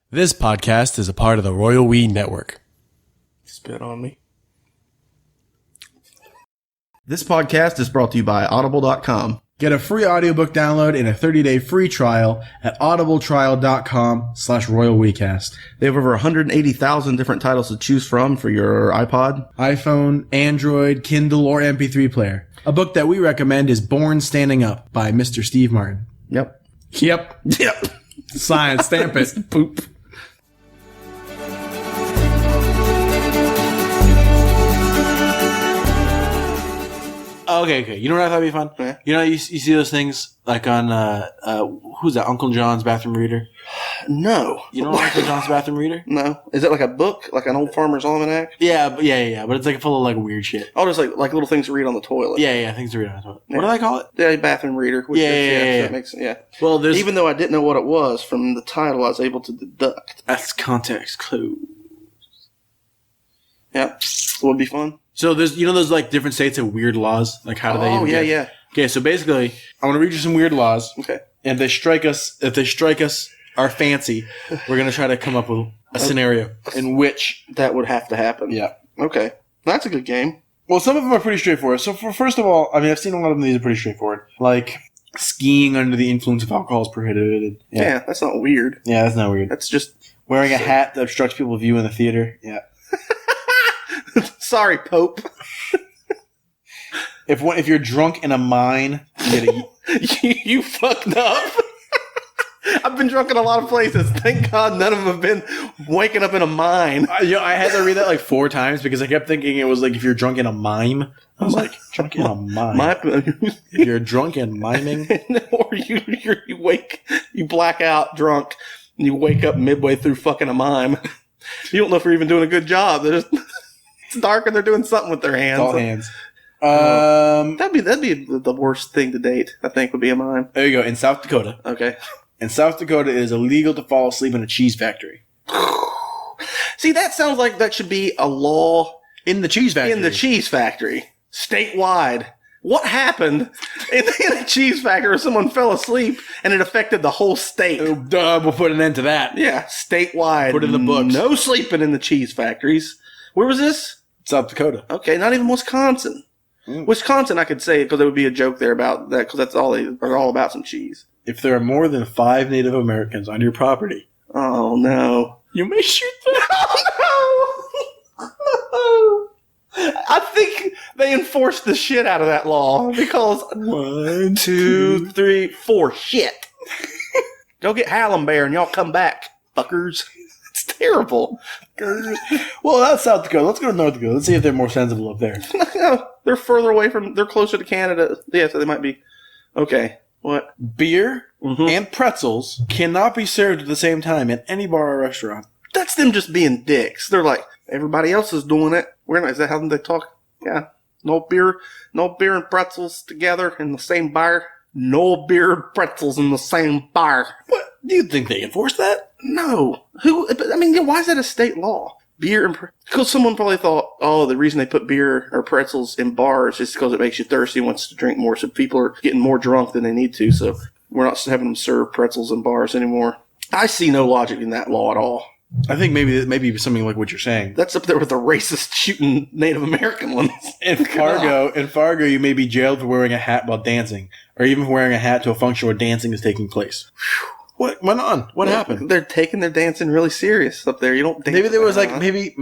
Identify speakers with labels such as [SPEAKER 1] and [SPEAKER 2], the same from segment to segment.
[SPEAKER 1] This podcast is a part of the Royal We Network.
[SPEAKER 2] Spit on me.
[SPEAKER 3] This podcast is brought to you by Audible.com.
[SPEAKER 1] Get a free audiobook download and a 30-day free trial at audibletrial.com/RoyalWeCast.
[SPEAKER 3] They have over 180,000 different titles to choose from for your iPod,
[SPEAKER 1] iPhone, Android, Kindle, or MP3 player. A book that we recommend is Born Standing Up by Mr. Steve Martin.
[SPEAKER 3] Yep.
[SPEAKER 1] Yep. Science, stamp it.
[SPEAKER 3] Poop.
[SPEAKER 4] Okay. You know what I thought would be fun?
[SPEAKER 3] Yeah.
[SPEAKER 4] You know, you see those things like on, who's that? Uncle John's Bathroom Reader?
[SPEAKER 3] No.
[SPEAKER 4] You know Uncle John's Bathroom Reader?
[SPEAKER 3] No. Is it like a book? Like an old farmer's almanac?
[SPEAKER 4] Yeah. But it's like full of like weird shit.
[SPEAKER 3] Oh, just like little things to read on the toilet.
[SPEAKER 4] Yeah, things to read on the toilet.
[SPEAKER 3] Yeah.
[SPEAKER 4] What do they call it?
[SPEAKER 3] Yeah, bathroom reader. Which
[SPEAKER 4] Yeah.
[SPEAKER 3] That makes, yeah.
[SPEAKER 4] Well, there's...
[SPEAKER 3] Even though I didn't know what it was, from the title I was able to deduct.
[SPEAKER 4] That's context clue.
[SPEAKER 3] Yeah. Would be fun.
[SPEAKER 4] So there's, those like different states have weird laws? Like how do they...
[SPEAKER 3] Oh, yeah,
[SPEAKER 4] get...
[SPEAKER 3] yeah.
[SPEAKER 4] Okay, so basically, I want to read you some weird laws.
[SPEAKER 3] Okay.
[SPEAKER 4] And if they strike us our fancy, we're going to try to come up with a scenario in which...
[SPEAKER 3] That would have to happen.
[SPEAKER 4] Yeah.
[SPEAKER 3] Okay. That's a good game.
[SPEAKER 4] Well, some of them are pretty straightforward. So, first of all, I mean, I've seen a lot of them. These are pretty straightforward. Like, skiing under the influence of alcohol is prohibited.
[SPEAKER 3] Yeah, that's not weird.
[SPEAKER 4] Yeah, that's not weird.
[SPEAKER 3] That's just...
[SPEAKER 4] Wearing a hat that obstructs people's view in the theater. Yeah.
[SPEAKER 3] Sorry, Pope.
[SPEAKER 4] If you're drunk in a mine, you get a...
[SPEAKER 3] You fucked up. I've been drunk in a lot of places. Thank God none of them have been waking up in a mine.
[SPEAKER 4] I had to read that like 4 times because I kept thinking it was like if you're drunk in a mime. I was like, drunk in a mime. If you're drunk and miming.
[SPEAKER 3] Or you black out drunk, and you wake up midway through fucking a mime. You don't know if you're even doing a good job. It's dark and they're doing something with their hands.
[SPEAKER 4] All hands.
[SPEAKER 3] That'd be the worst thing to date, I think, would be a mime.
[SPEAKER 4] There you go. In South Dakota.
[SPEAKER 3] Okay.
[SPEAKER 4] In South Dakota, it is illegal to fall asleep in a cheese factory.
[SPEAKER 3] See, that sounds like that should be a law
[SPEAKER 4] In the cheese factory.
[SPEAKER 3] in the cheese factory, statewide. What happened in a cheese factory where someone fell asleep and it affected the whole state?
[SPEAKER 4] Oh, duh, we'll put an end to that.
[SPEAKER 3] Yeah, statewide.
[SPEAKER 4] Put it in the books.
[SPEAKER 3] No sleeping in the cheese factories. Where was this?
[SPEAKER 4] South Dakota.
[SPEAKER 3] Okay, not even Wisconsin. Wisconsin, I could say, because there would be a joke there about that, because that's all they're all about some cheese.
[SPEAKER 4] If there are more than 5 Native Americans on your property,
[SPEAKER 3] Oh, no.
[SPEAKER 4] you may shoot them.
[SPEAKER 3] Oh, no. I think they enforced the shit out of that law because
[SPEAKER 4] 1, 2, 3, 4.
[SPEAKER 3] shit. Go get Hallam Bear and y'all come back, fuckers. It's terrible.
[SPEAKER 4] Well, that's South Dakota. Let's go to North Dakota. Let's see if they're more sensible up there.
[SPEAKER 3] They're further away they're closer to Canada. Yeah, so they might be. Okay. What?
[SPEAKER 4] Beer
[SPEAKER 3] Mhm.
[SPEAKER 4] and pretzels cannot be served at the same time in any bar or restaurant.
[SPEAKER 3] That's them just being dicks. They're like, everybody else is doing it. We're not. Is that how they talk? Yeah. No beer and pretzels together in the same bar. No beer and pretzels in the same bar.
[SPEAKER 4] What? Do you think they enforce that?
[SPEAKER 3] No. Why is that a state law? Beer and because someone probably thought, oh, the reason they put beer or pretzels in bars is because it makes you thirsty and wants to drink more. So people are getting more drunk than they need to. So we're not having them serve pretzels in bars anymore. I see no logic in that law at all.
[SPEAKER 4] I think maybe something like what you're saying.
[SPEAKER 3] That's up there with the racist shooting Native American ones.
[SPEAKER 4] In Fargo, you may be jailed for wearing a hat while dancing, or even for wearing a hat to a function where dancing is taking place. What went on? What happened?
[SPEAKER 3] They're taking their dancing really serious up there. You don't.
[SPEAKER 4] Maybe there was maybe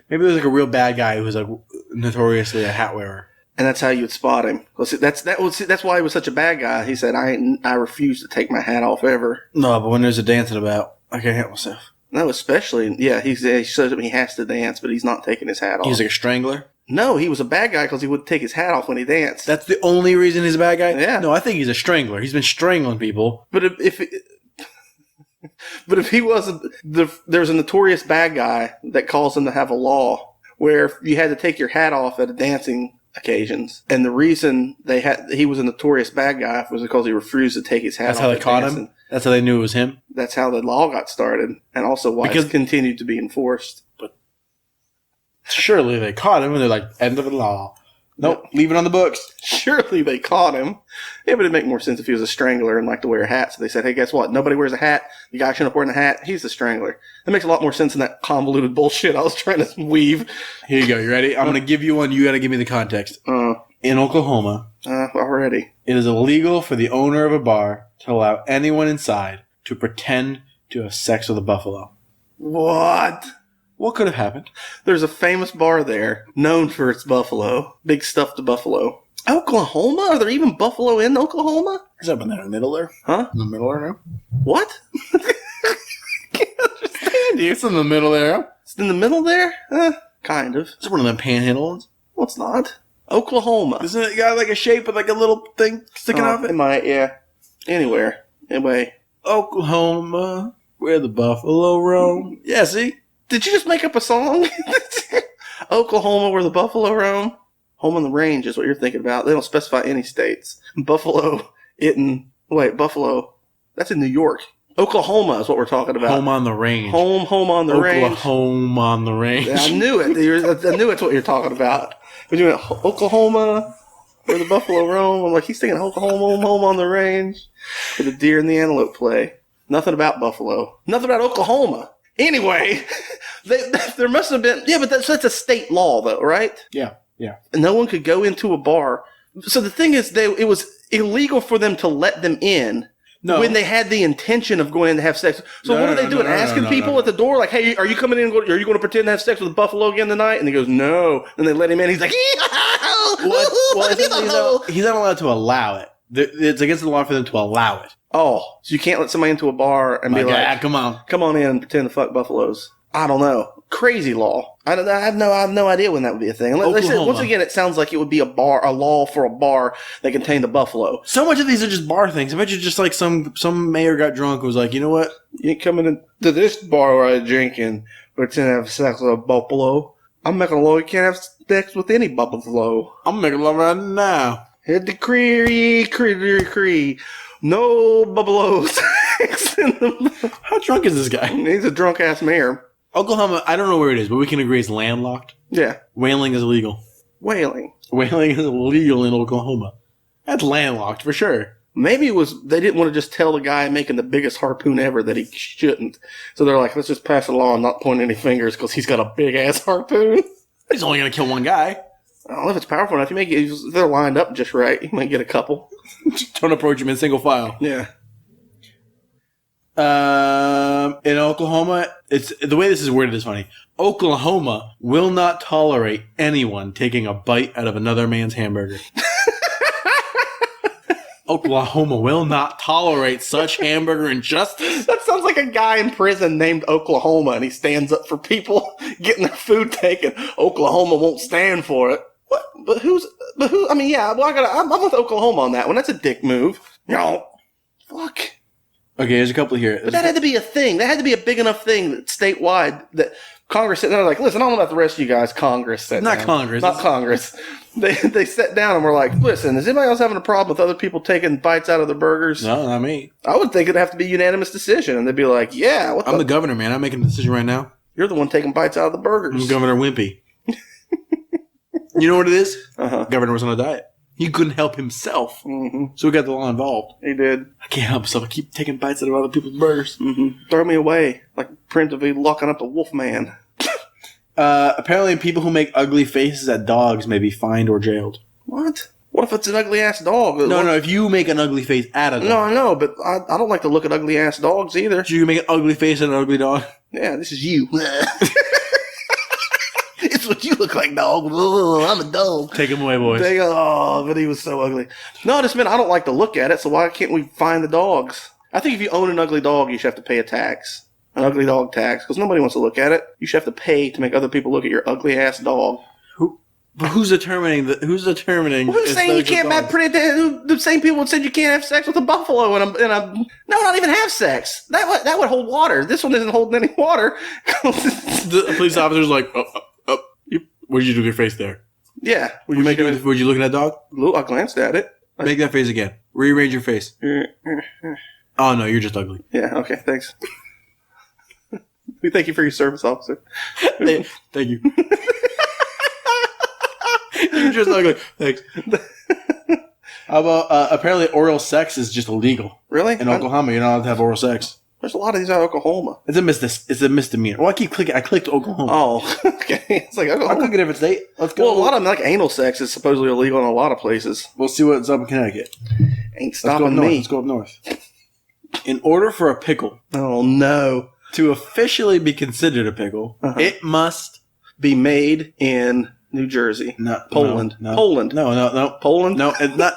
[SPEAKER 4] there was like a real bad guy who was like notoriously a hat wearer,
[SPEAKER 3] and that's how you would spot him. Well, see, that's why he was such a bad guy. He said, I refuse to take my hat off ever.
[SPEAKER 4] No, but when there's a dancing about, I can't help myself.
[SPEAKER 3] No, especially, yeah, he says he has to dance, but he's not taking his hat off.
[SPEAKER 4] He's like a strangler?
[SPEAKER 3] No, he was a bad guy because he wouldn't take his hat off when he danced.
[SPEAKER 4] That's the only reason he's a bad guy?
[SPEAKER 3] Yeah.
[SPEAKER 4] No, I think he's a strangler. He's been strangling people.
[SPEAKER 3] But if he wasn't, there's a notorious bad guy that calls him to have a law where you had to take your hat off at dancing occasions. And the reason he was a notorious bad guy was because he refused to take his hat off.
[SPEAKER 4] That's how they caught him? That's how they knew it was him?
[SPEAKER 3] That's how the law got started, and also why it's continued to be enforced.
[SPEAKER 4] But surely they caught him, and they're like, end of the law. Nope. Leave it on the books.
[SPEAKER 3] Surely they caught him. Yeah, but it'd make more sense if he was a strangler and liked to wear a hat. So they said, hey, guess what? Nobody wears a hat. The guy shouldn't up wearing a hat. He's the strangler. That makes a lot more sense than that convoluted bullshit I was trying to weave.
[SPEAKER 4] Here you go. You ready? I'm going to give you one. You got to give me the context. In Oklahoma,
[SPEAKER 3] Already.
[SPEAKER 4] it is illegal for the owner of a bar to allow anyone inside to pretend to have sex with a buffalo.
[SPEAKER 3] What?
[SPEAKER 4] What could have happened?
[SPEAKER 3] There's a famous bar there known for its buffalo. Big stuffed buffalo. Oklahoma? Are there even buffalo in Oklahoma?
[SPEAKER 4] Is that in the middle there?
[SPEAKER 3] Huh?
[SPEAKER 4] In the middle there?
[SPEAKER 3] What? Can't understand you.
[SPEAKER 4] It's in the middle there.
[SPEAKER 3] It's in the middle there? Kind of.
[SPEAKER 4] It's one of them panhandle ones.
[SPEAKER 3] Well, it's not. Oklahoma.
[SPEAKER 4] Isn't it got like a shape with like a little thing sticking off
[SPEAKER 3] It
[SPEAKER 4] it?
[SPEAKER 3] might, yeah. Anywhere. Anyway.
[SPEAKER 4] Oklahoma, where the buffalo roam. Yeah, see?
[SPEAKER 3] Did you just make up a song? Oklahoma, where the buffalo roam? Home on the range is what you're thinking about. They don't specify any states. Buffalo, Buffalo. That's in New York. Oklahoma is what we're talking about.
[SPEAKER 4] Home on the range.
[SPEAKER 3] Home on the range.
[SPEAKER 4] Oklahoma on the range.
[SPEAKER 3] Yeah, I knew it. I knew it's what you're talking about. But you went Oklahoma, where the buffalo roam. I'm like, he's thinking Oklahoma, home on the range, where the deer and the antelope play. Nothing about buffalo. Nothing about Oklahoma. Anyway, there must have been. Yeah, but that's a state law, though, right?
[SPEAKER 4] Yeah.
[SPEAKER 3] And no one could go into a bar. So the thing is, it was illegal for them to let them in.
[SPEAKER 4] No.
[SPEAKER 3] When they had the intention of going in to have sex. So what are they doing? Asking people at the door, like, hey, are you coming in? Are you going to pretend to have sex with a buffalo again tonight? And he goes, no. And they let him in. He's like,
[SPEAKER 4] He's not allowed to allow it. It's against the law for them to allow it.
[SPEAKER 3] oh, so you can't let somebody into a bar and be like,
[SPEAKER 4] come on
[SPEAKER 3] in and pretend to fuck buffaloes. I don't know. Crazy law. I have no idea when that would be a thing. Like I said, once again, it sounds like it would be a law for a bar that contained a buffalo.
[SPEAKER 4] So much of these are just bar things. I bet you just like some mayor got drunk and was like, you know what?
[SPEAKER 3] You ain't coming into this bar where I drink and pretend to have sex with a buffalo. I'm making a law you can't have sex with any buffalo.
[SPEAKER 4] I'm making love right now.
[SPEAKER 3] Hit decree. No buffaloes.
[SPEAKER 4] How drunk is this guy?
[SPEAKER 3] He's a drunk ass mayor.
[SPEAKER 4] Oklahoma, I don't know where it is, but we can agree it's landlocked.
[SPEAKER 3] Yeah.
[SPEAKER 4] Whaling is illegal.
[SPEAKER 3] Whaling.
[SPEAKER 4] Whaling is illegal in Oklahoma. That's landlocked for sure.
[SPEAKER 3] Maybe they didn't want to just tell the guy making the biggest harpoon ever that he shouldn't. So they're like, let's just pass a law and not point any fingers because he's got a big ass harpoon.
[SPEAKER 4] He's only going to kill one guy.
[SPEAKER 3] I don't know if it's powerful enough. If they're lined up just right, you might get a couple.
[SPEAKER 4] Don't approach him in single file.
[SPEAKER 3] Yeah.
[SPEAKER 4] In Oklahoma, it's the way this is worded is funny. Oklahoma will not tolerate anyone taking a bite out of another man's hamburger. Oklahoma will not tolerate such hamburger injustice.
[SPEAKER 3] That sounds like a guy in prison named Oklahoma, and he stands up for people getting their food taken. Oklahoma won't stand for it. What? But who? I mean, yeah. Well, I'm with Oklahoma on that one. That's a dick move. No. Fuck.
[SPEAKER 4] Okay, there's a couple here.
[SPEAKER 3] But that had to be a thing. That had to be a big enough thing that statewide that Congress sat down. They're like, listen, I don't know about the rest of you guys. Congress sat down.
[SPEAKER 4] Congress.
[SPEAKER 3] Not Congress. They sat down and were like, listen, is anybody else having a problem with other people taking bites out of their burgers?
[SPEAKER 4] No, not me.
[SPEAKER 3] I would think it'd have to be a unanimous decision. And they'd be like, yeah.
[SPEAKER 4] I'm the governor, man. I'm making a decision right now.
[SPEAKER 3] You're the one taking bites out of the burgers.
[SPEAKER 4] I'm Governor Wimpy. You know what it is?
[SPEAKER 3] Uh-huh.
[SPEAKER 4] Governor was on a diet. He couldn't help himself.
[SPEAKER 3] Mm-hmm.
[SPEAKER 4] So we got the law involved.
[SPEAKER 3] He did.
[SPEAKER 4] I can't help myself. I keep taking bites out of other people's burgers.
[SPEAKER 3] Mm-hmm. Throw me away. Like Prince of be locking up a wolf man.
[SPEAKER 4] Apparently, people who make ugly faces at dogs may be fined or jailed.
[SPEAKER 3] What? What if it's an ugly ass dog?
[SPEAKER 4] No. If you make an ugly face at a dog.
[SPEAKER 3] No, I know, but I don't like to look at ugly ass dogs either.
[SPEAKER 4] So you can make an ugly face at an ugly dog?
[SPEAKER 3] Yeah, this is you. It's what you look like, dog. I'm a dog.
[SPEAKER 4] Take him away, boys.
[SPEAKER 3] But he was so ugly. No, I just meant I don't like to look at it, so why can't we find the dogs? I think if you own an ugly dog, you should have to pay a tax. An ugly dog tax, because nobody wants to look at it. You should have to pay to make other people look at your ugly ass dog.
[SPEAKER 4] But who's determining? Who's
[SPEAKER 3] saying you can't have the same people that said you can't have sex with a buffalo not even have sex. That would hold water. This one isn't holding any water.
[SPEAKER 4] The police officer's like, what did you do with your face there?
[SPEAKER 3] Yeah.
[SPEAKER 4] Were you looking at that dog?
[SPEAKER 3] I glanced at it.
[SPEAKER 4] Make that face again. Rearrange your face. Oh no, you're just ugly.
[SPEAKER 3] Yeah. Okay. Thanks. We thank you for your service, officer.
[SPEAKER 4] Thank you. just like, thanks. How about, apparently oral sex is just illegal.
[SPEAKER 3] Really?
[SPEAKER 4] In Oklahoma, you're not allowed to have oral sex.
[SPEAKER 3] There's a lot of these out of Oklahoma.
[SPEAKER 4] It's a misdemeanor. Well, I keep clicking. I clicked Oklahoma.
[SPEAKER 3] Oh, okay. It's like
[SPEAKER 4] I'll
[SPEAKER 3] Oklahoma.
[SPEAKER 4] click a different state. Let's go.
[SPEAKER 3] Well, a lot of them, like anal sex, is supposedly illegal in a lot of places.
[SPEAKER 4] We'll see what's up in Connecticut.
[SPEAKER 3] Ain't
[SPEAKER 4] Let's go
[SPEAKER 3] stopping
[SPEAKER 4] up north.
[SPEAKER 3] me.
[SPEAKER 4] Let's go up north. In order for a pickle
[SPEAKER 3] Oh no!
[SPEAKER 4] to officially be considered a pickle, it must
[SPEAKER 3] Be made in New Jersey, Poland.
[SPEAKER 4] No,
[SPEAKER 3] Poland.
[SPEAKER 4] No.
[SPEAKER 3] Poland.
[SPEAKER 4] No, it's not.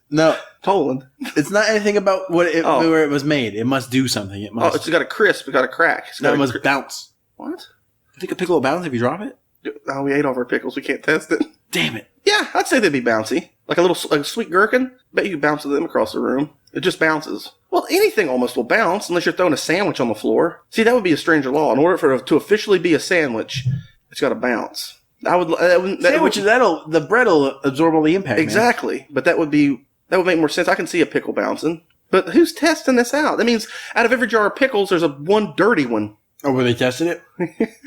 [SPEAKER 4] No.
[SPEAKER 3] Poland.
[SPEAKER 4] It's not anything about where it was made. It must do something. It must.
[SPEAKER 3] Oh, it's got a crisp. It's got a crack.
[SPEAKER 4] No, it must bounce.
[SPEAKER 3] What?
[SPEAKER 4] You think a pickle will bounce if you drop it?
[SPEAKER 3] Oh, we ate all of our pickles. We can't test it.
[SPEAKER 4] Damn it.
[SPEAKER 3] Yeah, I'd say they'd be bouncy. Like a sweet gherkin. Bet you could bounce them across the room. It just bounces. Well, anything almost will bounce unless you're throwing a sandwich on the floor. See, that would be a stranger law. In order for it to officially be a sandwich, it's got to bounce.
[SPEAKER 4] The bread will absorb all the impact.
[SPEAKER 3] Exactly. Man. But that would make more sense. I can see a pickle bouncing. But who's testing this out? That means out of every jar of pickles, there's one dirty one.
[SPEAKER 4] Oh, were they testing it?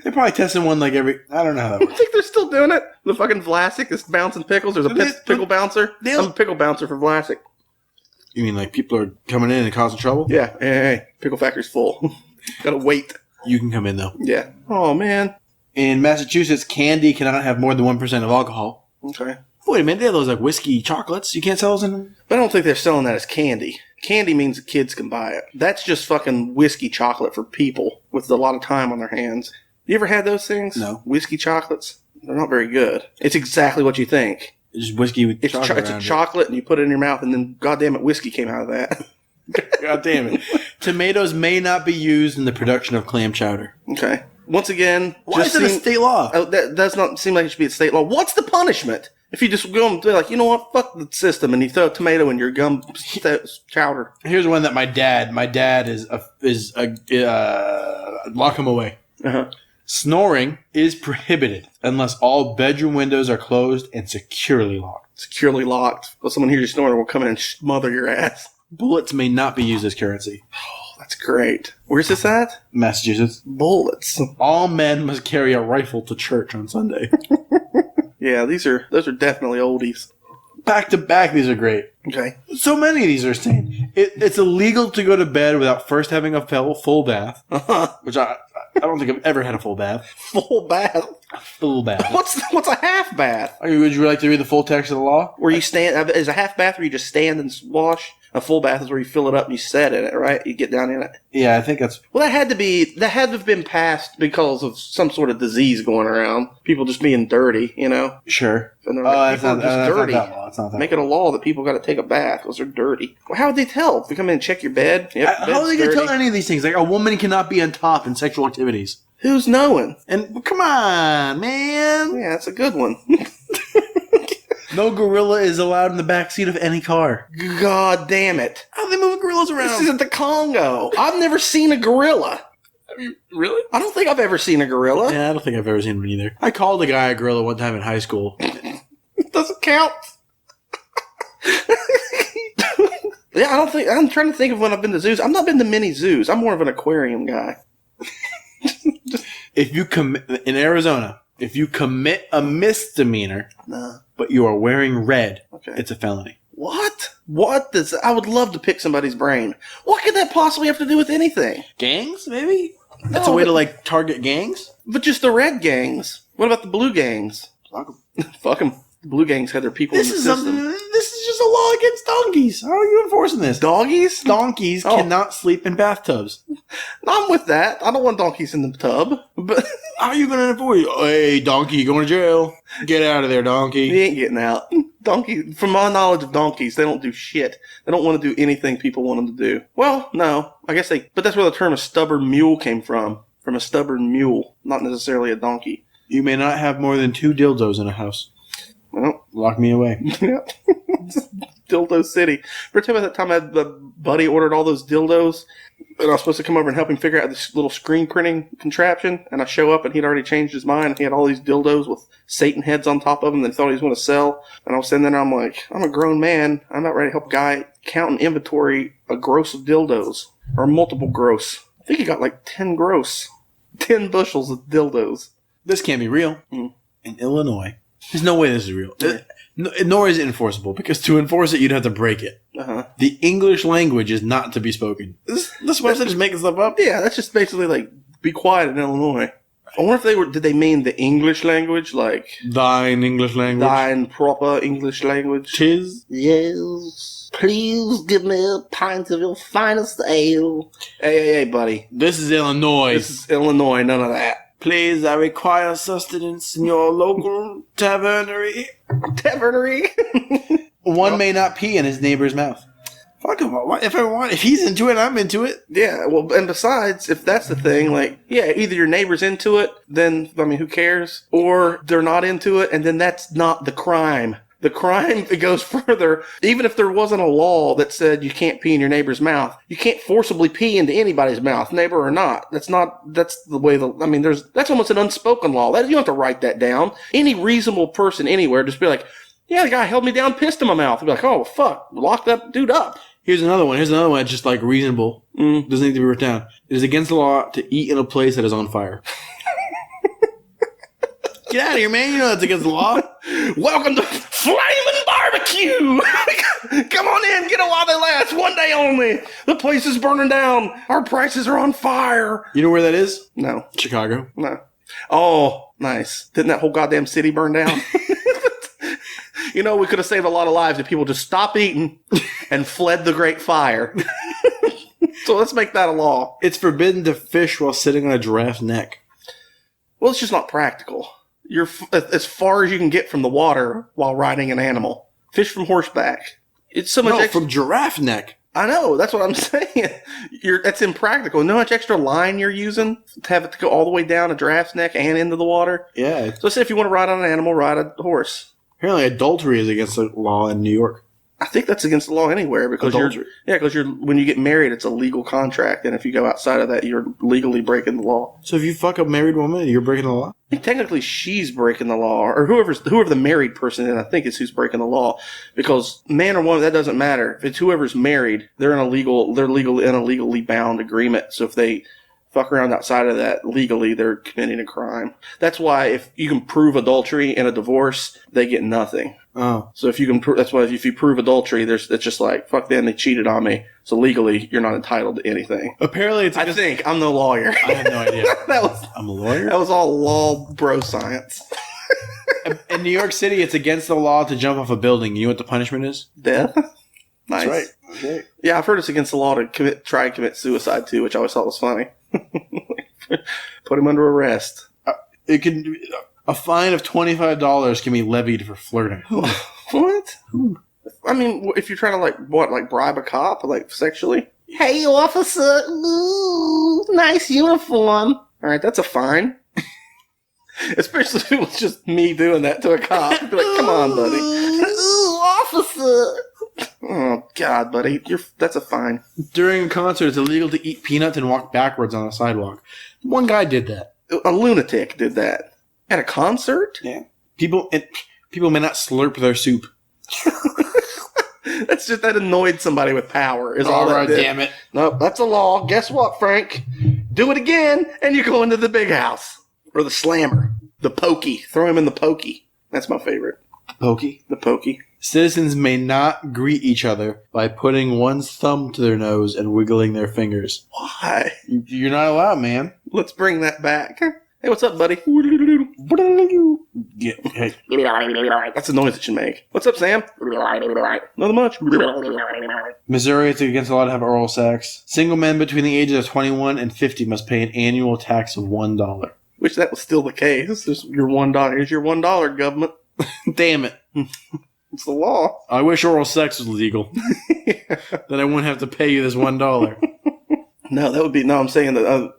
[SPEAKER 4] They're probably testing one like every... I don't know how that
[SPEAKER 3] I
[SPEAKER 4] works.
[SPEAKER 3] think they're still doing it. The fucking Vlasic is bouncing pickles. There's a pickle bouncer. I'm a pickle bouncer for Vlasic.
[SPEAKER 4] You mean like people are coming in and causing trouble?
[SPEAKER 3] Yeah. Hey. Pickle factory's full. Gotta wait.
[SPEAKER 4] You can come in, though.
[SPEAKER 3] Yeah. Oh, man.
[SPEAKER 4] In Massachusetts, candy cannot have more than 1% of alcohol.
[SPEAKER 3] Okay.
[SPEAKER 4] Wait a minute. They have those like whiskey chocolates. You can't sell those in them?
[SPEAKER 3] But I don't think they're selling that as candy. Candy means the kids can buy it. That's just fucking whiskey chocolate for people with a lot of time on their hands. You ever had those things?
[SPEAKER 4] No.
[SPEAKER 3] Whiskey chocolates? They're not very good. It's exactly what you think.
[SPEAKER 4] It's just whiskey with
[SPEAKER 3] It's
[SPEAKER 4] chocolate
[SPEAKER 3] it's a
[SPEAKER 4] around
[SPEAKER 3] chocolate, and you put it in your mouth, and then, goddamn it, whiskey came out of that.
[SPEAKER 4] God damn it. Tomatoes may not be used in the production of clam chowder.
[SPEAKER 3] Okay. Once again,
[SPEAKER 4] Why is it a state law?
[SPEAKER 3] Oh, that does not seem like it should be a state law. What's the punishment? If you just go and be like, you know what, fuck the system, and you throw a tomato in your gum chowder.
[SPEAKER 4] Here's one that my dad lock him away.
[SPEAKER 3] Uh-huh.
[SPEAKER 4] Snoring is prohibited unless all bedroom windows are closed and securely locked.
[SPEAKER 3] Securely locked. Well, someone hears you snoring will come in and smother your ass.
[SPEAKER 4] Bullets may not be used as currency.
[SPEAKER 3] Oh, that's great. Where's this at?
[SPEAKER 4] Massachusetts.
[SPEAKER 3] Bullets.
[SPEAKER 4] All men must carry a rifle to church on Sunday.
[SPEAKER 3] Yeah, those are definitely oldies.
[SPEAKER 4] Back to back, these are great.
[SPEAKER 3] Okay.
[SPEAKER 4] So many of these are insane. It's illegal to go to bed without first having a full bath, which I don't think I've ever had a full bath.
[SPEAKER 3] Full bath.
[SPEAKER 4] Full bath.
[SPEAKER 3] What's a half bath?
[SPEAKER 4] Would you like to read the full text of the law?
[SPEAKER 3] Where you stand is a half bath where you just stand and wash. A full bath is where you fill it up and you set in it, right? You get down in it.
[SPEAKER 4] Yeah, I think that's...
[SPEAKER 3] Well, that had to have been passed because of some sort of disease going around. People just being dirty, you know?
[SPEAKER 4] Sure.
[SPEAKER 3] And they're like,
[SPEAKER 4] It's
[SPEAKER 3] people
[SPEAKER 4] not
[SPEAKER 3] are just dirty.
[SPEAKER 4] that law. It's not that
[SPEAKER 3] Make it a law that people got to take a bath because they're dirty. Well, how would they tell? If they come in and check your bed? Yep,
[SPEAKER 4] How are they going to tell any of these things? Like, a woman cannot be on top in sexual activities.
[SPEAKER 3] Who's knowing?
[SPEAKER 4] And, come on, man.
[SPEAKER 3] Yeah, that's a good one.
[SPEAKER 4] No gorilla is allowed in the back seat of any car.
[SPEAKER 3] God damn it.
[SPEAKER 4] How are they moving gorillas around?
[SPEAKER 3] This isn't the Congo. I've never seen a gorilla.
[SPEAKER 4] Have you really?
[SPEAKER 3] I don't think I've ever seen a gorilla.
[SPEAKER 4] Yeah, I don't think I've ever seen one either. I called a guy a gorilla one time in high school.
[SPEAKER 3] It doesn't count. Yeah, I'm trying to think of when I've been to zoos. I've not been to many zoos. I'm more of an aquarium guy.
[SPEAKER 4] If you in Arizona, if you commit a misdemeanor, but you are wearing red, it's a felony.
[SPEAKER 3] What? I would love to pick somebody's brain. What could that possibly have to do with anything?
[SPEAKER 4] Gangs, maybe? That's a way to, like, target gangs?
[SPEAKER 3] But just the red gangs. What about the blue gangs?
[SPEAKER 4] Fuck them.
[SPEAKER 3] Fuck them. The blue gangs had their people in the system.
[SPEAKER 4] This is just a law against donkeys. How are you enforcing this?
[SPEAKER 3] Doggies?
[SPEAKER 4] Donkeys cannot sleep in bathtubs.
[SPEAKER 3] I'm with that. I don't want donkeys in the tub. But
[SPEAKER 4] how are you going to enforce? Hey, donkey, you're going to jail. Get out of there, donkey.
[SPEAKER 3] He ain't getting out. Donkey. From my knowledge of donkeys, they don't do shit. They don't want to do anything people want them to do. Well, no. I guess but that's where the term a stubborn mule came from. From a stubborn mule. Not necessarily a donkey.
[SPEAKER 4] You may not have more than 2 dildos in a house.
[SPEAKER 3] Well,
[SPEAKER 4] lock me away.
[SPEAKER 3] Yeah. Dildo City. Remember that time the buddy ordered all those dildos, and I was supposed to come over and help him figure out this little screen printing contraption, and I show up, and he'd already changed his mind. He had all these dildos with Satan heads on top of them that he thought he was going to sell, and I was sitting there, and I'm like, I'm a grown man. I'm not ready to help a guy count and inventory a gross of dildos, or multiple gross. I think he got like 10 gross. 10 bushels of dildos.
[SPEAKER 4] This can't be real. in Illinois. There's no way this is real. Nor is it enforceable, because to enforce it, you'd have to break it.
[SPEAKER 3] Uh-huh.
[SPEAKER 4] The English language is not to be spoken. This website is making stuff up.
[SPEAKER 3] Yeah, that's just basically like, be quiet in Illinois. I wonder if did they mean the English language? Like,
[SPEAKER 4] Thine English language.
[SPEAKER 3] thine proper English language?
[SPEAKER 4] Tis.
[SPEAKER 3] Yes. Please give me a pint of your finest ale. Hey, buddy.
[SPEAKER 4] This is Illinois.
[SPEAKER 3] This is Illinois, none of that.
[SPEAKER 4] Please, I require sustenance in your local tavernery.
[SPEAKER 3] Tavernery?
[SPEAKER 4] One may not pee in his neighbor's mouth. Fuck him. If he's into it, I'm into it.
[SPEAKER 3] Yeah, well, and besides, if that's the thing, like, yeah, either your neighbor's into it, then, I mean, who cares? Or they're not into it, and then that's not the crime. The crime, it goes further. Even if there wasn't a law that said you can't pee in your neighbor's mouth, you can't forcibly pee into anybody's mouth, neighbor or not. That's the way that's almost an unspoken law. You don't have to write that down. Any reasonable person anywhere just be like, yeah, the guy held me down, pissed in my mouth. I'd be like, oh, fuck, lock that dude up.
[SPEAKER 4] Here's another one that's just like reasonable. Doesn't need to be written down. It is against the law to eat in a place that is on fire. Get out of here, man. You know that's against the law.
[SPEAKER 3] Welcome to Flaming Barbecue. Come on in. Get it while they last. One day only. The place is burning down. Our prices are on fire.
[SPEAKER 4] You know where that is?
[SPEAKER 3] No.
[SPEAKER 4] Chicago.
[SPEAKER 3] No. Oh, nice. Didn't that whole goddamn city burn down? You know, we could have saved a lot of lives if people just stopped eating and fled the Great Fire. So let's make that a law.
[SPEAKER 4] It's forbidden to fish while sitting on a giraffe's neck.
[SPEAKER 3] Well, it's just not practical. You're as far as you can get from the water while riding an animal. Fish from horseback. It's so much
[SPEAKER 4] from giraffe neck.
[SPEAKER 3] I know. That's what I'm saying. That's impractical. You know how much extra line you're using to have it to go all the way down a giraffe's neck and into the water?
[SPEAKER 4] Yeah.
[SPEAKER 3] So say if you want to ride on an animal, ride a horse.
[SPEAKER 4] Apparently adultery is against the law in New York.
[SPEAKER 3] I think that's against the law anywhere because when you get married, it's a legal contract, and if you go outside of that, you're legally breaking the law.
[SPEAKER 4] So if you fuck a married woman, you're breaking the law?
[SPEAKER 3] I think technically she's breaking the law, or whoever the married person is, I think is who's breaking the law, because man or woman, that doesn't matter. If it's whoever's married, they're in a legally bound agreement. So if they fuck around outside of that legally, they're committing a crime. That's why if you can prove adultery in a divorce, they get nothing.
[SPEAKER 4] Oh.
[SPEAKER 3] So if you can that's why if you prove adultery, it's just like, fuck them, they cheated on me. So legally, you're not entitled to anything.
[SPEAKER 4] Apparently it's
[SPEAKER 3] I think. I'm no lawyer.
[SPEAKER 4] I have no idea. I'm a lawyer?
[SPEAKER 3] That was all law bro science.
[SPEAKER 4] In New York City, it's against the law to jump off a building. You know what the punishment is?
[SPEAKER 3] Death? Nice.
[SPEAKER 4] That's right. Okay.
[SPEAKER 3] Yeah, I've heard it's against the law to try and commit suicide too, which I always thought was funny. Put him under arrest.
[SPEAKER 4] A fine of $25 can be levied for flirting.
[SPEAKER 3] What? I mean, if you're trying to bribe a cop, sexually? Hey, officer! Ooh, nice uniform. All right, that's a fine. Especially if it was just me doing that to a cop. I'd be like, come on, buddy. Ooh, officer! Oh, God, buddy. That's a fine.
[SPEAKER 4] During a concert, it's illegal to eat peanuts and walk backwards on the sidewalk. One guy did that.
[SPEAKER 3] A lunatic did that. At a concert?
[SPEAKER 4] Yeah. People may not slurp their soup.
[SPEAKER 3] That annoyed somebody with power. All right,
[SPEAKER 4] damn it.
[SPEAKER 3] Nope, that's a law. Guess what, Frank? Do it again, and you go into the big house. Or the slammer. The pokey. Throw him in the pokey. That's my favorite.
[SPEAKER 4] Pokey?
[SPEAKER 3] The pokey.
[SPEAKER 4] Citizens may not greet each other by putting one's thumb to their nose and wiggling their fingers.
[SPEAKER 3] Why?
[SPEAKER 4] You're not allowed, man.
[SPEAKER 3] Let's bring that back. Hey, what's up, buddy?
[SPEAKER 4] Yeah, hey.
[SPEAKER 3] That's the noise it should make. What's up, Sam? Nothing much.
[SPEAKER 4] Missouri, it's against the law to have oral sex. Single men between the ages of 21 and 50 must pay an annual tax of $1.
[SPEAKER 3] Wish that was still the case. This is your $1. Here's your $1, government.
[SPEAKER 4] Damn it.
[SPEAKER 3] It's the law.
[SPEAKER 4] I wish oral sex was legal. Then I wouldn't have to pay you this $1.
[SPEAKER 3] No, that would be... No, I'm saying that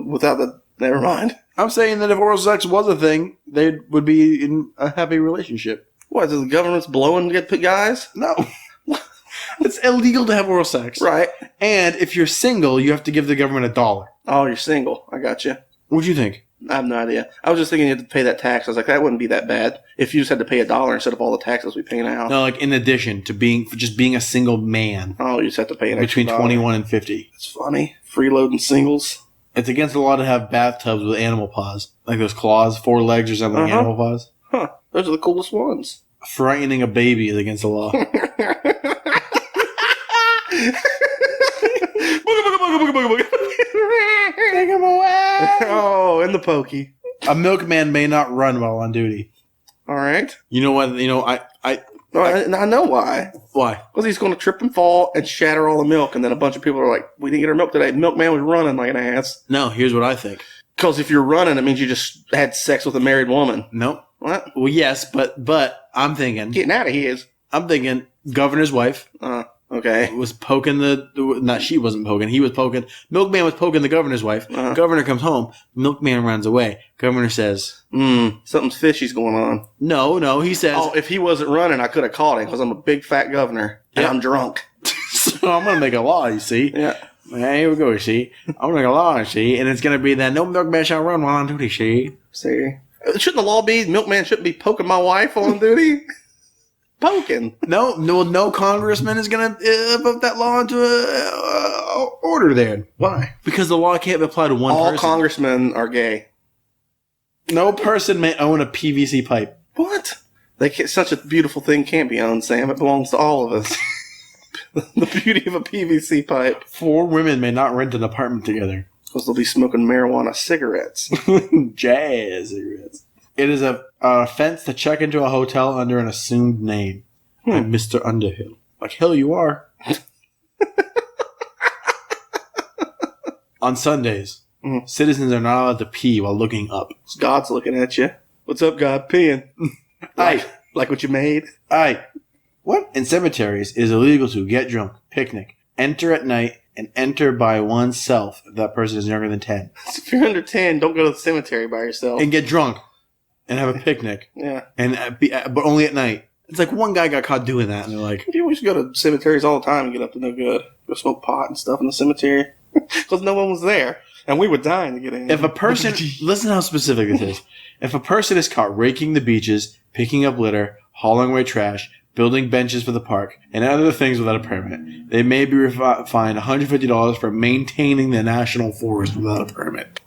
[SPEAKER 3] without the... Never mind.
[SPEAKER 4] I'm saying that if oral sex was a thing, they would be in a happy relationship.
[SPEAKER 3] What, is the government's blowing to get guys?
[SPEAKER 4] No. It's illegal to have oral sex.
[SPEAKER 3] Right.
[SPEAKER 4] And if you're single, you have to give the government $1.
[SPEAKER 3] Oh, you're single. I got you.
[SPEAKER 4] What'd you think?
[SPEAKER 3] I have no idea. I was just thinking you had to pay that tax. I was like, that wouldn't be that bad if you just had to pay $1 instead of all the taxes we pay now.
[SPEAKER 4] No, in addition to being a single man.
[SPEAKER 3] Oh, you just have to pay an
[SPEAKER 4] between
[SPEAKER 3] extra $1.
[SPEAKER 4] 21 and 50.
[SPEAKER 3] It's funny. Freeloading singles.
[SPEAKER 4] It's against the law to have bathtubs with animal paws. Like those claws, 4 legs or something, like animal paws.
[SPEAKER 3] Huh. Those are the coolest ones.
[SPEAKER 4] Frightening a baby is against the law. Take him away!
[SPEAKER 3] Oh, and the pokey.
[SPEAKER 4] A milkman may not run while on duty.
[SPEAKER 3] All right.
[SPEAKER 4] You know what?
[SPEAKER 3] I know why.
[SPEAKER 4] Why?
[SPEAKER 3] Because he's going to trip and fall and shatter all the milk, and then a bunch of people are like, "We didn't get our milk today." Milkman was running like an ass.
[SPEAKER 4] No, here's what I think.
[SPEAKER 3] Because if you're running, it means you just had sex with a married woman.
[SPEAKER 4] Nope.
[SPEAKER 3] What?
[SPEAKER 4] Well, yes, but I'm thinking.
[SPEAKER 3] Getting out of here.
[SPEAKER 4] I'm thinking governor's wife
[SPEAKER 3] Okay.
[SPEAKER 4] was poking not she wasn't poking, he was poking. Milkman was poking the governor's wife. Governor comes home. Milkman runs away. Governor says,
[SPEAKER 3] something's fishy's going on.
[SPEAKER 4] No, he says.
[SPEAKER 3] Oh, if he wasn't running, I could have caught him because I'm a big fat governor and I'm drunk.
[SPEAKER 4] So I'm going to make a law, you see.
[SPEAKER 3] Yeah.
[SPEAKER 4] Here we go, you see. I'm going to make a law, you see. And it's going to be that no milkman shall run while on duty, see.
[SPEAKER 3] See? Shouldn't the law be milkman shouldn't be poking my wife on duty? Poking.
[SPEAKER 4] No congressman is going to put that law into order there.
[SPEAKER 3] Why?
[SPEAKER 4] Because the law can't apply to one person.
[SPEAKER 3] All congressmen are gay.
[SPEAKER 4] No person may own a PVC pipe.
[SPEAKER 3] What? Such a beautiful thing can't be owned, Sam. It belongs to all of us. The beauty of a PVC pipe.
[SPEAKER 4] 4 women may not rent an apartment together.
[SPEAKER 3] Because they'll be smoking marijuana cigarettes.
[SPEAKER 4] Jazz cigarettes. It is an offense to check into a hotel under an assumed name. Like Mr. Underhill. Like, Hill you are. On Sundays, citizens are not allowed to pee while looking up.
[SPEAKER 3] God's looking at you. What's up, God? Peeing. Like what you made?
[SPEAKER 4] Aye. What? In cemeteries, it is illegal to get drunk, picnic, enter at night, and enter by oneself if that person is younger than 10.
[SPEAKER 3] So if you're under 10, don't go to the cemetery by yourself.
[SPEAKER 4] And get drunk. And have a picnic.
[SPEAKER 3] Yeah.
[SPEAKER 4] But only at night. It's like one guy got caught doing that, and they're like...
[SPEAKER 3] People used to go to cemeteries all the time and get up to no good. Go smoke pot and stuff in the cemetery. Because no one was there. And we were dying to get in.
[SPEAKER 4] If a person... Listen how specific this is. If a person is caught raking the beaches, picking up litter, hauling away trash, building benches for the park, and other things without a permit, they may be fined $150 for maintaining the national forest without a permit.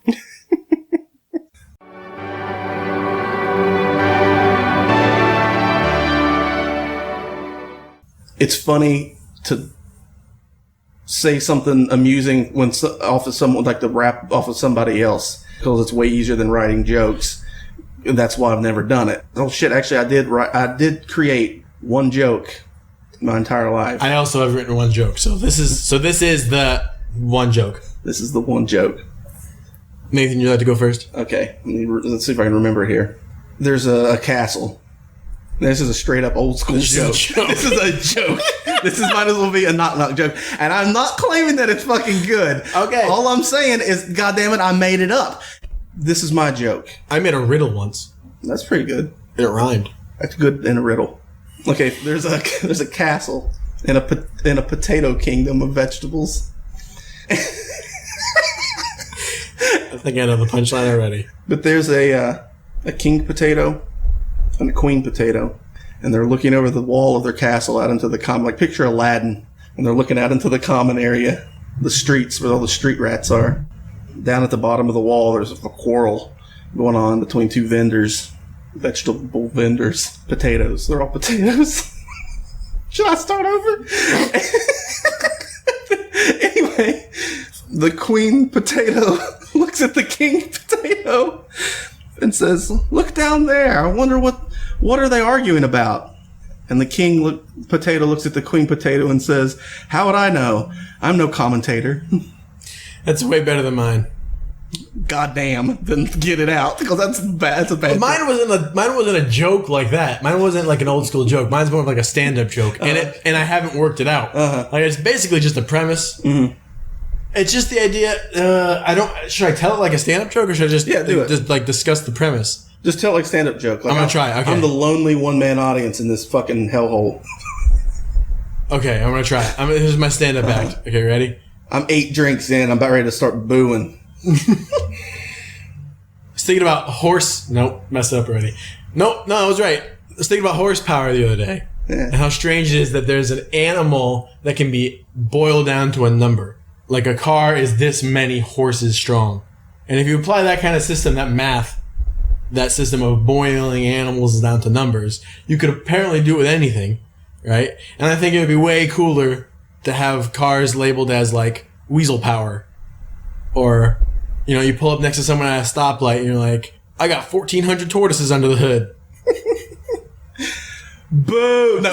[SPEAKER 3] It's funny to say something amusing when off of someone, like to rap off of somebody else, because it's way easier than writing jokes. And that's why I've never done it. Oh shit! Actually, I did create one joke my entire life.
[SPEAKER 1] I also have written one joke. So this is the one joke.
[SPEAKER 3] This is the one joke.
[SPEAKER 1] Nathan, you'd like to go first?
[SPEAKER 3] Okay, let's see if I can remember it here. There's a castle. This is a straight up old school joke. This is a joke. This might as well be a knock joke. And I'm not claiming that it's fucking good.
[SPEAKER 1] Okay.
[SPEAKER 3] All I'm saying is, goddamn it, I made it up. This is my joke.
[SPEAKER 1] I made a riddle once.
[SPEAKER 3] That's pretty good.
[SPEAKER 1] It rhymed.
[SPEAKER 3] That's good in a riddle. Okay, there's a castle in a potato kingdom of vegetables.
[SPEAKER 1] I think I know the punchline already.
[SPEAKER 3] But there's a king potato and a queen potato, and they're looking over the wall of their castle out into the common, like picture Aladdin, and they're looking out into the common area, the streets where all the street rats are. Down at the bottom of the wall, there's a quarrel going on between 2 vendors, vegetable vendors, potatoes. They're all potatoes. Should I start over? Anyway, the queen potato looks at the king potato and says, "Look down there. I wonder what are they arguing about?" And the king potato looks at the queen potato and says, "How would I know? I'm no commentator."
[SPEAKER 1] That's way better than mine.
[SPEAKER 3] Goddamn! Then get it out, because that's bad. That's a bad.
[SPEAKER 1] Mine wasn't a joke like that. Mine wasn't like an old school joke. Mine's more of like a stand up joke, and I haven't worked it out. Like it's basically just a premise. Mm-hmm. It's just the idea. Should I tell it like a stand up joke, or should I just just like discuss the premise?
[SPEAKER 3] Just tell it like stand up joke. Like,
[SPEAKER 1] I'm gonna try. Okay.
[SPEAKER 3] I'm the lonely one man audience in this fucking hellhole.
[SPEAKER 1] Okay, I'm gonna try. Here's my stand up act. Okay, ready?
[SPEAKER 3] I'm 8 drinks in. I'm about ready to start booing.
[SPEAKER 1] I was thinking about horse. Nope, messed it up already. Nope, no, I was right. I was thinking about horsepower the other day.
[SPEAKER 3] Yeah.
[SPEAKER 1] And how strange it is that there's an animal that can be boiled down to a number. like a car is this many horses strong. And if you apply that kind of system, that math, that system of boiling animals down to numbers, you could apparently do it with anything, right? And I think it would be way cooler to have cars labeled as like weasel power. Or, you know, you pull up next to someone at a stoplight and you're like, I got 1,400 tortoises under the hood.
[SPEAKER 3] Boo! No.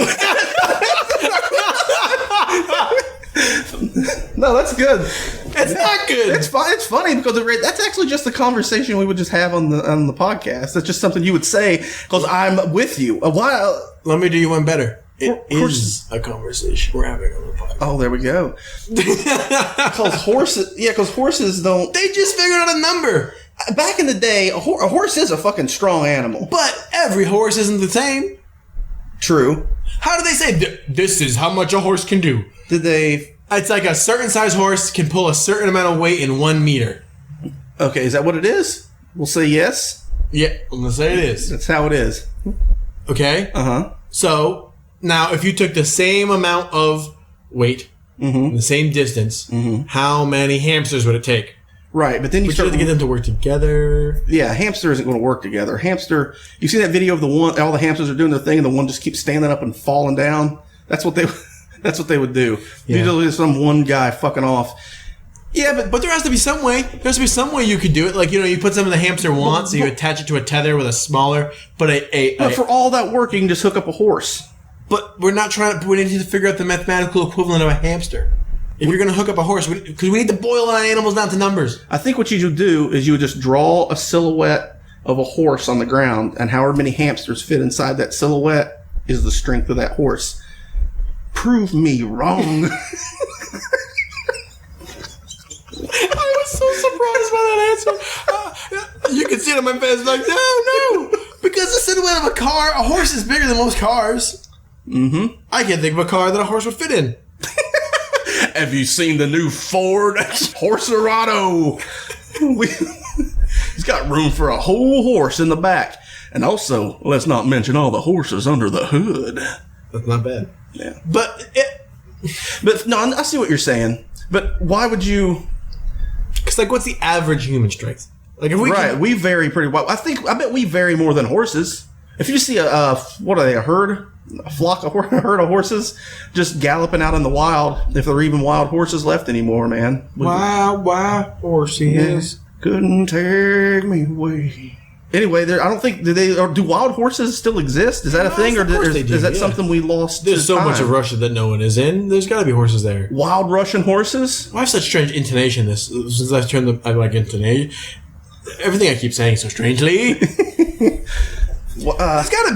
[SPEAKER 3] No, that's good.
[SPEAKER 1] It's not good.
[SPEAKER 3] It's fine. It's funny because that's actually just the conversation we would just have on the podcast. That's just something you would say because I'm with you.
[SPEAKER 1] Let me do you one better. It is a conversation we're having on the podcast.
[SPEAKER 3] Oh, there we go. Because horses don't.
[SPEAKER 1] They just figured out a number.
[SPEAKER 3] Back in the day, a horse is a fucking strong animal.
[SPEAKER 1] But every horse isn't the same.
[SPEAKER 3] True.
[SPEAKER 1] How do they say this is how much a horse can do?
[SPEAKER 3] Did they?
[SPEAKER 1] It's like a certain size horse can pull a certain amount of weight in 1 meter.
[SPEAKER 3] Okay, is that what it is? We'll say yes.
[SPEAKER 1] Yeah, I'm gonna say it is.
[SPEAKER 3] That's how it is.
[SPEAKER 1] Okay. So now, if you took the same amount of weight, the same distance, how many hamsters would it take?
[SPEAKER 3] Right, but then you
[SPEAKER 1] start to get them to work together.
[SPEAKER 3] Yeah, hamster isn't going to work together. Hamster, you see that video of all the hamsters are doing their thing, and the one just keeps standing up and falling down. That's what they would do.
[SPEAKER 1] Yeah.
[SPEAKER 3] Usually, some one guy fucking off.
[SPEAKER 1] Yeah, but there has to be some way. There has to be some way you could do it. Like, you know, you put something the hamster wants, so you attach it to a tether with a smaller, but
[SPEAKER 3] for all that work, you can just hook up a horse.
[SPEAKER 1] But we're not we need to figure out the mathematical equivalent of a hamster. If you're going to hook up a horse, because we need to boil our animals down to numbers.
[SPEAKER 3] I think what you would do is you would just draw a silhouette of a horse on the ground, and however many hamsters fit inside that silhouette is the strength of that horse. Prove me wrong.
[SPEAKER 1] I was so surprised by that answer. You can see it on my face like, no. Because the silhouette of a horse is bigger than most cars. I can't think of a car that a horse would fit in.
[SPEAKER 3] Have you seen the new Ford Horserado? He's got room for a whole horse in the back. And also, let's not mention all the horses under the hood.
[SPEAKER 1] That's not bad.
[SPEAKER 3] Yeah. But no, I see what you're saying. But why would you...
[SPEAKER 1] Because, like, what's the average human strength? Like, if
[SPEAKER 3] we vary pretty well. I bet we vary more than horses. If you see a herd? A herd of horses just galloping out in the wild, if there are even wild horses left anymore, man.
[SPEAKER 1] Wild horses
[SPEAKER 3] couldn't take me away. Anyway, I don't think do wild horses still exist? Is that a thing, or is that something we lost?
[SPEAKER 1] There's so much of Russia that no one is in. There's got to be horses there.
[SPEAKER 3] Wild Russian horses?
[SPEAKER 1] I have such strange intonation. Since I turned I like intonation. Everything I keep saying so strangely. There's got to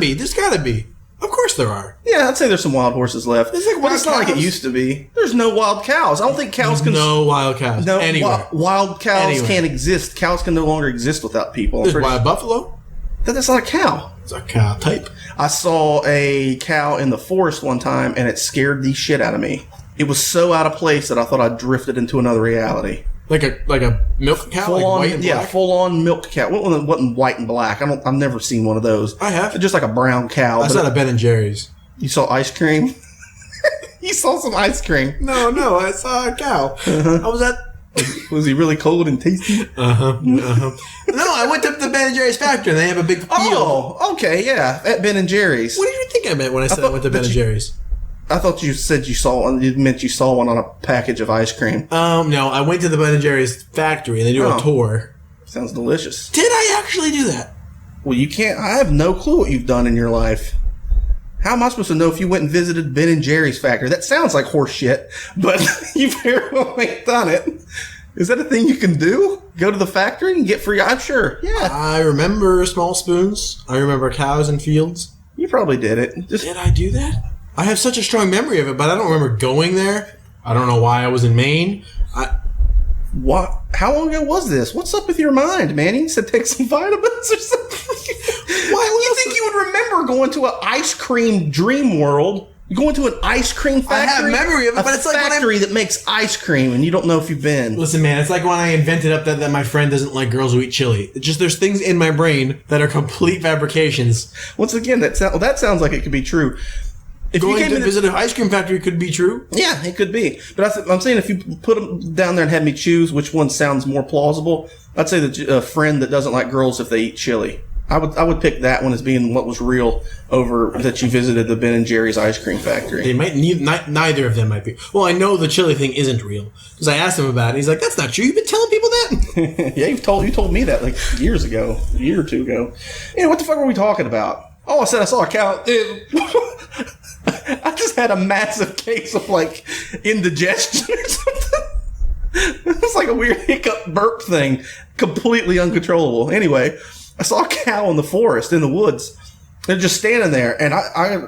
[SPEAKER 1] be. Of course there are.
[SPEAKER 3] Yeah, I'd say there's some wild horses left.
[SPEAKER 1] There's like
[SPEAKER 3] but it's not like it used to be. There's no wild cows. I don't think cows can...
[SPEAKER 1] No wild cows.
[SPEAKER 3] No,
[SPEAKER 1] anywhere.
[SPEAKER 3] Wild cows can't exist. Cows can no longer exist without people.
[SPEAKER 1] There's wild buffalo.
[SPEAKER 3] That's not a cow.
[SPEAKER 1] It's a cow type.
[SPEAKER 3] I saw a cow in the forest one time, and it scared the shit out of me. It was so out of place that I thought I drifted into another reality.
[SPEAKER 1] Like a milk cow?
[SPEAKER 3] Full
[SPEAKER 1] like
[SPEAKER 3] on,
[SPEAKER 1] white and black?
[SPEAKER 3] Yeah, full-on milk cow. It wasn't white and black. I've never seen one of those.
[SPEAKER 1] I have.
[SPEAKER 3] Just like a brown cow.
[SPEAKER 1] I saw a Ben & Jerry's.
[SPEAKER 3] You saw ice cream? You saw some ice cream.
[SPEAKER 1] No, I saw a cow. How was that?
[SPEAKER 3] Was he really cold and tasty?
[SPEAKER 1] No, I went to the Ben & Jerry's factory and they have a big field.
[SPEAKER 3] Oh, okay, yeah. At Ben & Jerry's.
[SPEAKER 1] What do you think I meant when I said I went to Ben & Jerry's?
[SPEAKER 3] I thought you said you meant you saw one on a package of ice cream.
[SPEAKER 1] No, I went to the Ben & Jerry's factory and they do a tour.
[SPEAKER 3] Sounds delicious.
[SPEAKER 1] Did I actually do that?
[SPEAKER 3] Well, you can't. I have no clue what you've done in your life. How am I supposed to know if you went and visited Ben & Jerry's factory? That sounds like horse shit, but you very well ain't done it. Is that a thing you can do? Go to the factory and get free? I'm sure. Yeah.
[SPEAKER 1] I remember small spoons. I remember cows and fields.
[SPEAKER 3] You probably did it.
[SPEAKER 1] Did I do that? I have such a strong memory of it, but I don't remember going there. I don't know why I was in Maine.
[SPEAKER 3] What? How long ago was this? What's up with your mind, man? You said take some vitamins or something. Why do you think you would remember going to an ice cream dream world? You going to an ice cream factory?
[SPEAKER 1] I have memory of it, but it's like
[SPEAKER 3] a factory that makes ice cream, and you don't know if you've been.
[SPEAKER 1] Listen, man, it's like when I invented up that my friend doesn't like girls who eat chili. It's just there's things in my brain that are complete fabrications.
[SPEAKER 3] Once again, that sounds like it could be true. If you
[SPEAKER 1] Going
[SPEAKER 3] came
[SPEAKER 1] to
[SPEAKER 3] in
[SPEAKER 1] visit an ice cream factory could be true.
[SPEAKER 3] yeah, it could be. But I'm saying if you put them down there and had me choose which one sounds more plausible, I'd say a friend that doesn't like girls if they eat chili. I would pick that one as being what was real over that you visited the Ben and Jerry's ice cream factory.
[SPEAKER 1] They might neither of them might be. Well, I know the chili thing isn't real because I asked him about it. And he's like, "That's not true. You've been telling people that."
[SPEAKER 3] Yeah, you told me that like years ago, a year or two ago. Yeah, what the fuck were we talking about? Oh, I said I saw a cow. I just had a massive case of like indigestion or something. It was like a weird hiccup burp thing, completely uncontrollable. Anyway, I saw a cow in the forest, in the woods. They're just standing there, and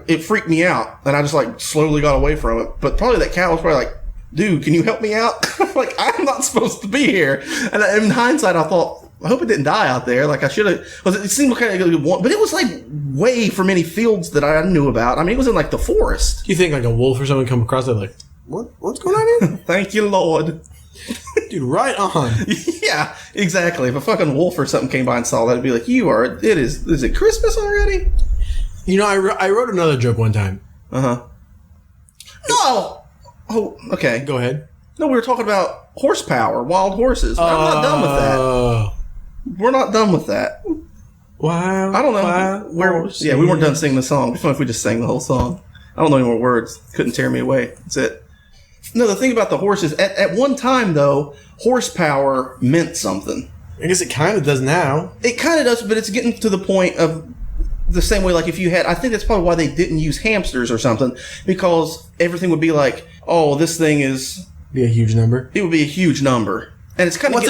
[SPEAKER 3] it freaked me out, and I just like slowly got away from it. But probably that cow was probably like, "Dude, can you help me out?" Like, I'm not supposed to be here. And in hindsight, I thought, I hope it didn't die out there. Like I should have. It seemed kind of good, but it was like way from any fields that I knew about. I mean, it was in like the forest.
[SPEAKER 1] Do you think like a wolf or someone come across it like, what's going on here?
[SPEAKER 3] Thank you, Lord.
[SPEAKER 1] Dude, right on.
[SPEAKER 3] Yeah, exactly. If a fucking wolf or something came by and saw that, it'd be like, is it Christmas already?
[SPEAKER 1] You know, I wrote another joke one time.
[SPEAKER 3] Uh-huh. No! Oh, okay.
[SPEAKER 1] Go ahead.
[SPEAKER 3] No, we were talking about horsepower, wild horses. I'm not done with that. We're not done with that.
[SPEAKER 1] Wow.
[SPEAKER 3] I don't know. Yeah, we weren't done singing the song. It'd be fun if we just sang the whole song. I don't know any more words. Couldn't tear me away. That's it. No, the thing about the horses, at one time, though, horsepower meant something.
[SPEAKER 1] I guess it kind of does now.
[SPEAKER 3] It kind of does, but it's getting to the point of the same way, like if you had, I think that's probably why they didn't use hamsters or something, because everything would be like, oh, this thing is...
[SPEAKER 1] Be a huge number.
[SPEAKER 3] It would be a huge number. And it's kind of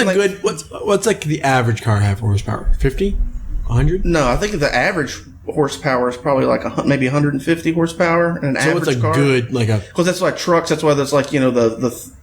[SPEAKER 1] what's like the average car have horsepower? 50? 100?
[SPEAKER 3] No, I think the average horsepower is probably like maybe 150 horsepower in an average
[SPEAKER 1] car. So it's like good, like a...
[SPEAKER 3] Because that's like trucks, that's why there's like, you know, the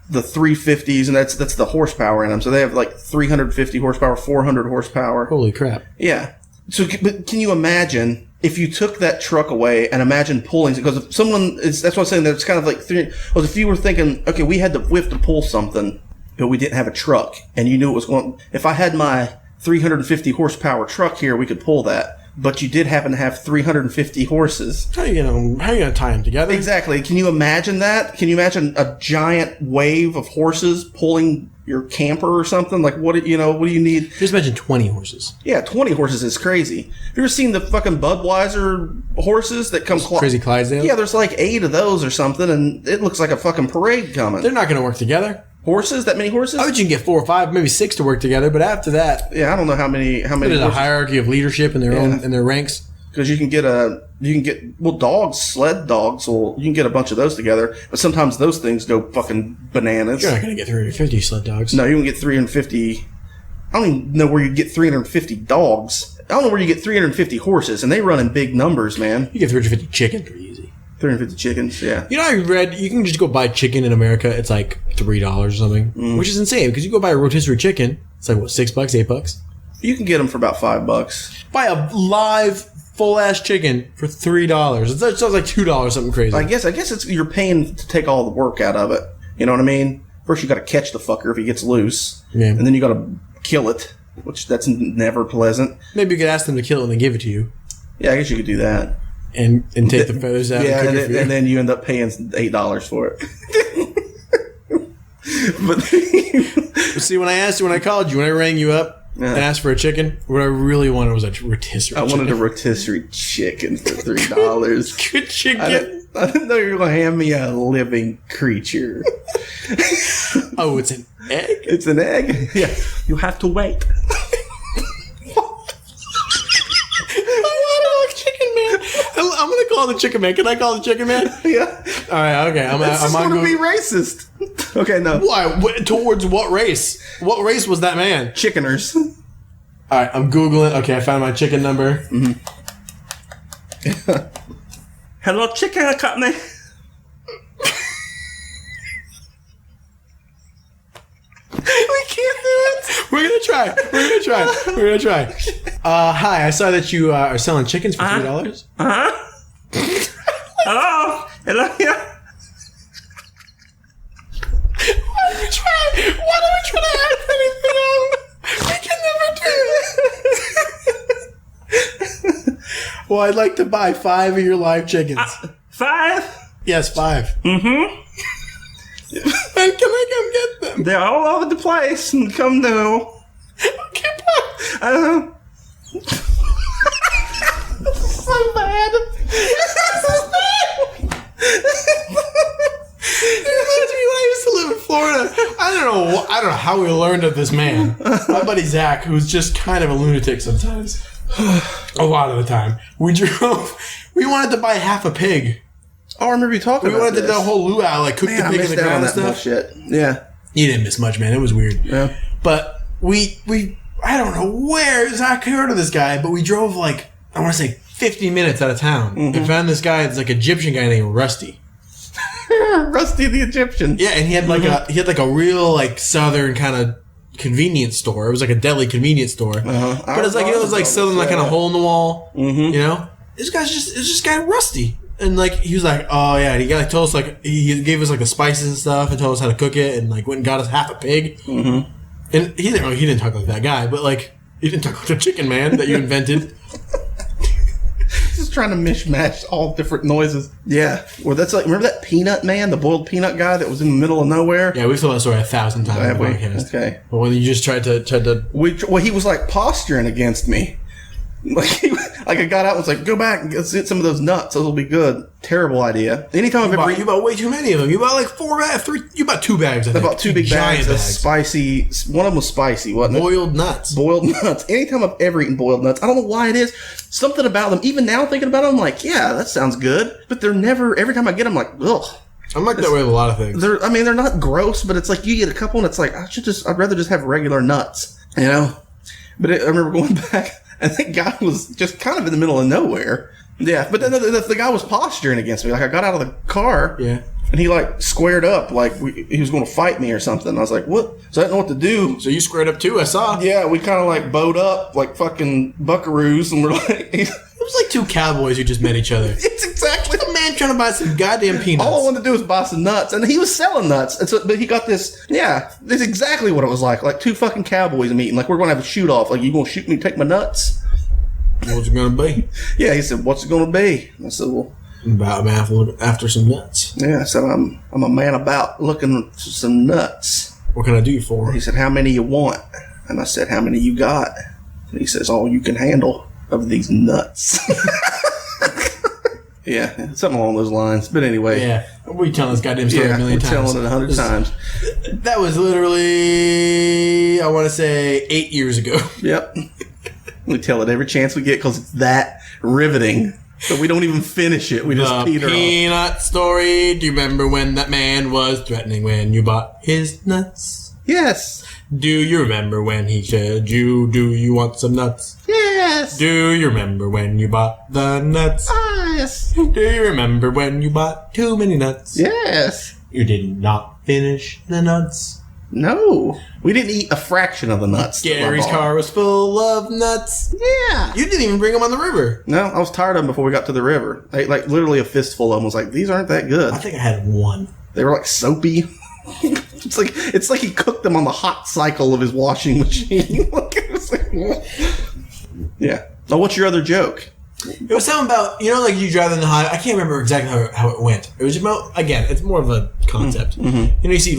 [SPEAKER 3] 350s, and that's the horsepower in them. So they have like 350 horsepower, 400 horsepower.
[SPEAKER 1] Holy crap.
[SPEAKER 3] Yeah. So, but can you imagine if you took that truck away and imagine pulling, because if someone is, that's what I'm saying, that it's kind of like if you were thinking, okay, we have to pull something, but we didn't have a truck, and you knew it was going, if I had my 350 horsepower truck here, we could pull that. But you did happen to have 350 horses.
[SPEAKER 1] How are you gonna tie them together?
[SPEAKER 3] Exactly. Can you imagine that? Can you imagine a giant wave of horses pulling your camper or something? Like, what do you need?
[SPEAKER 1] Just imagine 20 horses.
[SPEAKER 3] Yeah, 20 horses is crazy. Have you ever seen the fucking Budweiser horses that come...
[SPEAKER 1] Crazy Clydesdale?
[SPEAKER 3] Yeah, there's like 8 of those or something, and it looks like a fucking parade coming.
[SPEAKER 1] They're not gonna work together.
[SPEAKER 3] Horses? That many horses?
[SPEAKER 1] I bet you can get 4 or 5, maybe 6 to work together, but after that...
[SPEAKER 3] Yeah, I don't know how many
[SPEAKER 1] There's a hierarchy of leadership in their ranks.
[SPEAKER 3] Because you can get dogs, sled dogs, you can get a bunch of those together, but sometimes those things go fucking bananas.
[SPEAKER 1] You're not going to get 350 sled dogs.
[SPEAKER 3] No, you can get 350. I don't even know where you get 350 dogs. I don't know where you get 350 horses, and they run in big numbers, man.
[SPEAKER 1] You get 350 chicken pretty easy.
[SPEAKER 3] 350 chickens, yeah.
[SPEAKER 1] You know, I read you can just go buy chicken in America. It's like $3 or something, which is insane because you go buy a rotisserie chicken. It's like what, $6, $8?
[SPEAKER 3] You can get them for about $5.
[SPEAKER 1] Buy a live full ass chicken for $3. It sounds like $2, something crazy.
[SPEAKER 3] I guess it's you're paying to take all the work out of it. You know what I mean? First you got to catch the fucker if he gets loose, and then you got to kill it, which that's never pleasant.
[SPEAKER 1] Maybe you could ask them to kill it and then give it to you.
[SPEAKER 3] Yeah, I guess you could do that.
[SPEAKER 1] And take the feathers out.
[SPEAKER 3] Yeah, and then you end up paying $8 for it. But
[SPEAKER 1] see, when I called you, when I rang you up and asked for a chicken, what I really wanted was a rotisserie.
[SPEAKER 3] I wanted a rotisserie chicken for $3.
[SPEAKER 1] Good chicken.
[SPEAKER 3] I didn't know you were going to hand me a living creature.
[SPEAKER 1] Oh, it's an egg?
[SPEAKER 3] It's an egg? Yeah. You have to wait.
[SPEAKER 1] I'm going to call the chicken man. Can I call the chicken man?
[SPEAKER 3] Yeah.
[SPEAKER 1] All right, okay. I'm
[SPEAKER 3] going to be racist. Okay, no.
[SPEAKER 1] Why? Towards what race? What race was that man?
[SPEAKER 3] Chickeners.
[SPEAKER 1] All right, I'm Googling. Okay, I found my chicken number.
[SPEAKER 3] Mm-hmm. Hello, chicken company.
[SPEAKER 1] We can't do it. We're gonna try. Hi, I saw that you are selling chickens for $3.
[SPEAKER 3] Hello. Yeah.
[SPEAKER 1] Why do we try to act anything else? We can never do it. Well, I'd like to buy 5 of your live chickens.
[SPEAKER 3] 5?
[SPEAKER 1] Yes, 5.
[SPEAKER 3] Mm-hmm.
[SPEAKER 1] When can I come get them?
[SPEAKER 3] They're all over the place and come to.
[SPEAKER 1] Okay, bye.
[SPEAKER 3] I don't know. This is so bad.
[SPEAKER 1] It reminds me when I used to live in Florida. I don't know how we learned of this man. My buddy Zach, who's just kind of a lunatic sometimes. A lot of the time. We wanted to buy half a pig.
[SPEAKER 3] Oh, I remember you talking about
[SPEAKER 1] We wanted to
[SPEAKER 3] this.
[SPEAKER 1] do a whole luau, like cook the pig in the ground and stuff.
[SPEAKER 3] Bullshit. Yeah.
[SPEAKER 1] You didn't miss much, man. It was weird.
[SPEAKER 3] Yeah.
[SPEAKER 1] But we I don't know where Zach heard of this guy, but we drove like, I want to say 50 minutes out of town and found this guy. It's like Egyptian guy named Rusty.
[SPEAKER 3] Rusty the Egyptian.
[SPEAKER 1] Yeah, and he had like a real like southern kind of convenience store. It was like a deli convenience store. But it's like, it was like selling like kind of hole in the wall. You know, it's just guy Rusty, and like he was like, oh yeah, and he like told us like he gave us like the spices and stuff and told us how to cook it and like went and got us half a pig. And he didn't talk like that guy, but like he didn't talk like the chicken man that you invented.
[SPEAKER 3] Just trying to mishmash all different noises. Yeah. Well, that's like, remember that peanut man, the boiled peanut guy that was in the middle of nowhere?
[SPEAKER 1] Yeah, we've told that story 1,000 times on the podcast.
[SPEAKER 3] Okay.
[SPEAKER 1] But when you just tried to
[SPEAKER 3] Well, he was like posturing against me. Like I got out and was like, go back and let's get some of those nuts. Those will be good. Terrible idea. Anytime
[SPEAKER 1] you bought way too many of them. You bought like 4 bags, 3. You bought 2 bags. I bought
[SPEAKER 3] 2 big bags of spicy. One of them was spicy, wasn't it?
[SPEAKER 1] Boiled nuts.
[SPEAKER 3] Boiled nuts. Anytime I've ever eaten boiled nuts, I don't know why it is. Something about them. Even now thinking about them, I'm like, yeah, that sounds good. But they're never. Every time I get them, I'm like, ugh.
[SPEAKER 1] I'm like that way with a lot of things.
[SPEAKER 3] They're not gross, but it's like you get a couple and it's like I'd rather just have regular nuts, you know. But I remember going back. And that guy was just kind of in the middle of nowhere. Yeah, but then the guy was posturing against me. Like, I got out of the car, and he, like, squared up like he was going to fight me or something. I was like, what? So I didn't know what to do.
[SPEAKER 1] So you squared up, too, I saw.
[SPEAKER 3] Yeah, we kind of, like, bowed up like fucking buckaroos, and we're like...
[SPEAKER 1] It was like 2 cowboys who just met each other.
[SPEAKER 3] It's exactly...
[SPEAKER 1] A man trying to buy some goddamn peanuts.
[SPEAKER 3] All I wanted to do was buy some nuts, and he was selling nuts. And so, but he got this... Yeah, this is exactly what it was like. Like, 2 fucking cowboys meeting. Like, we're going to have a shoot-off. Like, you going to shoot me, take my nuts?
[SPEAKER 1] What's it going to be?
[SPEAKER 3] Yeah, he said, what's it going to be? I said, well...
[SPEAKER 1] About after some nuts.
[SPEAKER 3] Yeah, I said, I'm a man about looking for some nuts.
[SPEAKER 1] What can I do you for?
[SPEAKER 3] He said, how many you want? And I said, how many you got? And he says, all you can handle of these nuts. Yeah, something along those lines. But anyway.
[SPEAKER 1] Yeah, we telling this goddamn story a million times.
[SPEAKER 3] We're telling it 100 times.
[SPEAKER 1] That was literally, I want to say, 8 years ago.
[SPEAKER 3] Yep. We tell it every chance we get because it's that riveting. But we don't even finish it. We just peter off.
[SPEAKER 1] The peanut story. Do you remember when that man was threatening when you bought his nuts?
[SPEAKER 3] Yes.
[SPEAKER 1] Do you remember when he said, do you want some nuts?
[SPEAKER 3] Yes.
[SPEAKER 1] Do you remember when you bought the nuts?
[SPEAKER 3] Yes.
[SPEAKER 1] Do you remember when you bought too many nuts?
[SPEAKER 3] Yes.
[SPEAKER 1] You did not finish the nuts.
[SPEAKER 3] No. We didn't eat a fraction of the nuts.
[SPEAKER 1] Gary's car was full of nuts.
[SPEAKER 3] Yeah.
[SPEAKER 1] You didn't even bring them on the river.
[SPEAKER 3] No, I was tired of them before we got to the river. I ate like literally a fistful of them. I was like, these aren't that good.
[SPEAKER 1] I think I had 1.
[SPEAKER 3] They were like soapy. It's like he cooked them on the hot cycle of his washing machine. Yeah. Now, what's your other joke?
[SPEAKER 1] It was something about, like you drive in the highway. I can't remember exactly how it went. It was about, again, it's more of a concept. Mm-hmm. You see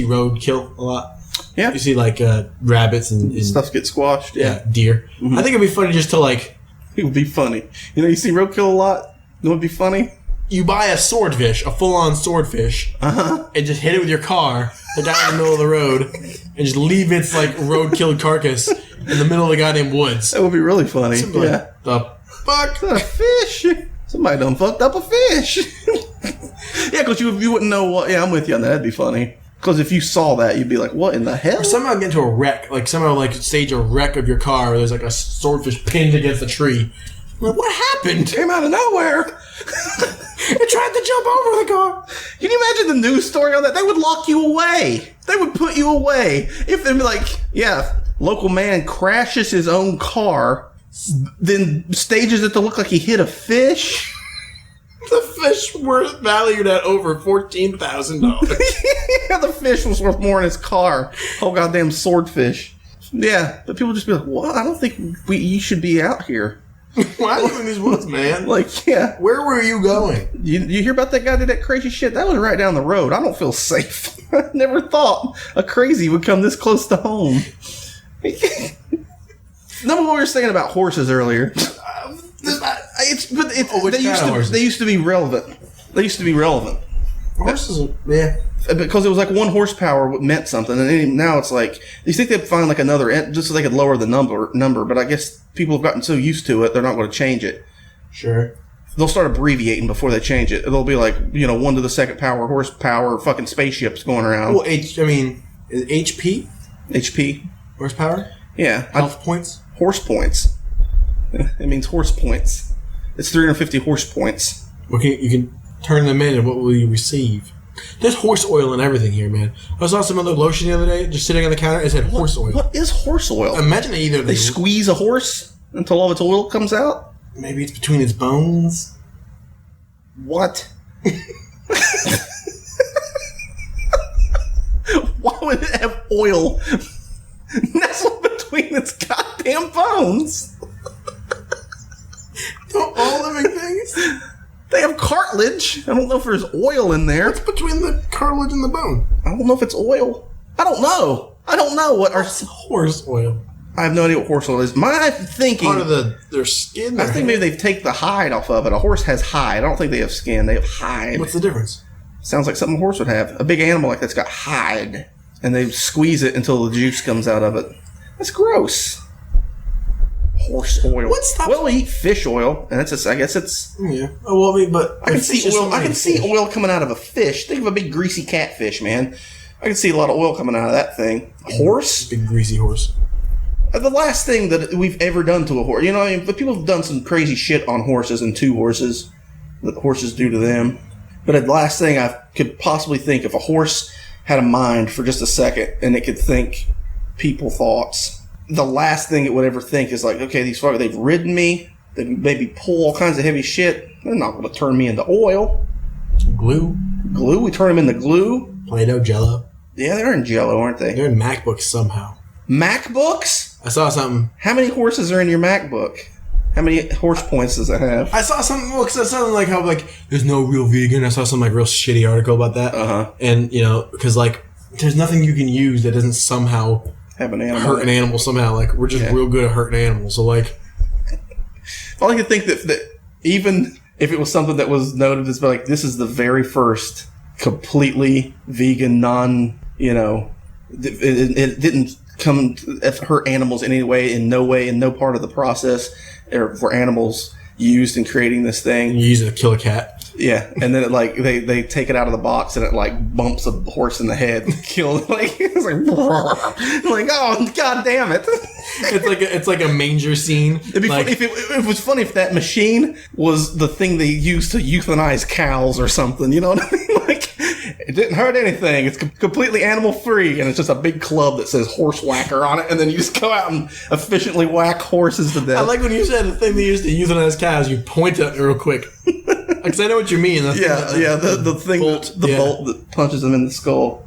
[SPEAKER 1] roadkill a lot.
[SPEAKER 3] Yeah.
[SPEAKER 1] You see like rabbits and
[SPEAKER 3] stuff get squashed.
[SPEAKER 1] Yeah, deer. Mm-hmm. I think it'd be funny just to like.
[SPEAKER 3] It would be funny. You see roadkill a lot. It would be funny.
[SPEAKER 1] You buy a swordfish, a full-on swordfish, and just hit it with your car down in the middle of the road, and just leave its like roadkill carcass in the middle of the goddamn woods.
[SPEAKER 3] That would be really funny.
[SPEAKER 1] Yeah. The fuck?
[SPEAKER 3] A fish. Somebody done fucked up a fish. Yeah, because you wouldn't know what. Yeah, I'm with you on that. That'd be funny. Because if you saw that, you'd be like, what in the hell?
[SPEAKER 1] Or somehow get into a wreck. Like somehow like stage a wreck of your car where there's like a swordfish pinned against a tree. Like, what happened?
[SPEAKER 3] Came out of nowhere.
[SPEAKER 1] It tried to jump over the car.
[SPEAKER 3] Can you imagine the news story on that? They would lock you away. They would put you away. If they'd be like, yeah, local man crashes his own car, then stages it to look like he hit a fish.
[SPEAKER 1] The fish were valued at over $14,000.
[SPEAKER 3] Yeah, the fish was worth more than his car. Oh, goddamn swordfish. Yeah, but people just be like, what? I don't think you should be out here.
[SPEAKER 1] Why are you in these woods, man?
[SPEAKER 3] Like, yeah.
[SPEAKER 1] Where were you going?
[SPEAKER 3] You hear about that guy that did that crazy shit? That was right down the road. I don't feel safe. I never thought a crazy would come this close to home. No, we were saying about horses earlier. They used to be relevant. They used to be relevant.
[SPEAKER 1] Horses, yeah.
[SPEAKER 3] Because it was like 1 horsepower meant something, and then now it's like you think they'd find like another just so they could lower the number. But I guess people have gotten so used to it, they're not going to change it.
[SPEAKER 1] Sure.
[SPEAKER 3] They'll start abbreviating before they change it. It'll be like 1 to the 2nd power horsepower, fucking spaceships going around.
[SPEAKER 1] Well, HP horsepower.
[SPEAKER 3] Yeah,
[SPEAKER 1] Health points.
[SPEAKER 3] Horse points. It means horse points. It's 350 horse points.
[SPEAKER 1] Okay, you can turn them in, and what will you receive? There's horse oil and everything here, man. I saw some other lotion the other day, just sitting on the counter. It said horse oil.
[SPEAKER 3] What is horse oil?
[SPEAKER 1] Imagine
[SPEAKER 3] they squeeze a horse until all of its oil comes out.
[SPEAKER 1] Maybe it's between its bones.
[SPEAKER 3] What? Why would it have oil nestled between its goddamn bones?
[SPEAKER 1] All living things.
[SPEAKER 3] They have cartilage. I don't know if there's oil in there.
[SPEAKER 1] What's between the cartilage and the bone?
[SPEAKER 3] I don't know if it's oil. I don't know what
[SPEAKER 1] horse oil.
[SPEAKER 3] I have no idea what horse oil is. My thinking
[SPEAKER 1] part of their skin.
[SPEAKER 3] I think maybe they take the hide off of it. A horse has hide. I don't think they have skin. They have hide.
[SPEAKER 1] What's the difference?
[SPEAKER 3] Sounds like something a horse would have. A big animal like that's got hide, and they squeeze it until the juice comes out of it. That's gross. Horse oil. Well, we eat fish oil, and I guess it's.
[SPEAKER 1] Yeah. Oh, well, I mean, but
[SPEAKER 3] I can see oil. I can see oil coming out of a fish. Think of a big greasy catfish, man. I can see a lot of oil coming out of that thing. A horse.
[SPEAKER 1] Big greasy horse.
[SPEAKER 3] The last thing that we've ever done to a horse, but people have done some crazy shit on horses and to horses that horses do to them. But the last thing I could possibly think, if a horse had a mind for just a second and it could think people thoughts, the last thing it would ever think is like, okay, these fuckers, they've ridden me, they maybe pull all kinds of heavy shit, they're not going to turn me into oil.
[SPEAKER 1] Glue?
[SPEAKER 3] We turn them into glue?
[SPEAKER 1] Play-Doh, Jell-O.
[SPEAKER 3] Yeah, they're in Jell-O, aren't they?
[SPEAKER 1] They're in MacBooks somehow.
[SPEAKER 3] MacBooks?
[SPEAKER 1] I saw something.
[SPEAKER 3] How many horses are in your MacBook? How many horse points does it have?
[SPEAKER 1] I saw something. Well, because I saw something like how there's no real vegan. I saw some real shitty article about that. And because there's nothing you can use that doesn't somehow
[SPEAKER 3] have an animal
[SPEAKER 1] hurt an animal somehow. Like we're just real good at hurting animals. So I
[SPEAKER 3] like to think that even if it was something that was noted as like this is the very first completely vegan, it didn't come to hurt animals in any way, in no part of the process, or for animals used in creating this thing.
[SPEAKER 1] You use it to kill a cat.
[SPEAKER 3] Yeah, and then it they take it out of the box and it bumps a horse in the head, kill it. It's like oh god damn it!
[SPEAKER 1] It's like a manger scene.
[SPEAKER 3] It'd be funny if it was funny if that machine was the thing they used to euthanize cows or something. You know what I mean? It didn't hurt anything. It's completely animal free, and it's just a big club that says horse whacker on it, and then you just go out and efficiently whack horses to death.
[SPEAKER 1] I like when you said the thing they used to euthanize cows. You point at it real quick, because I know what you mean.
[SPEAKER 3] The thing, bolt that punches them in the skull.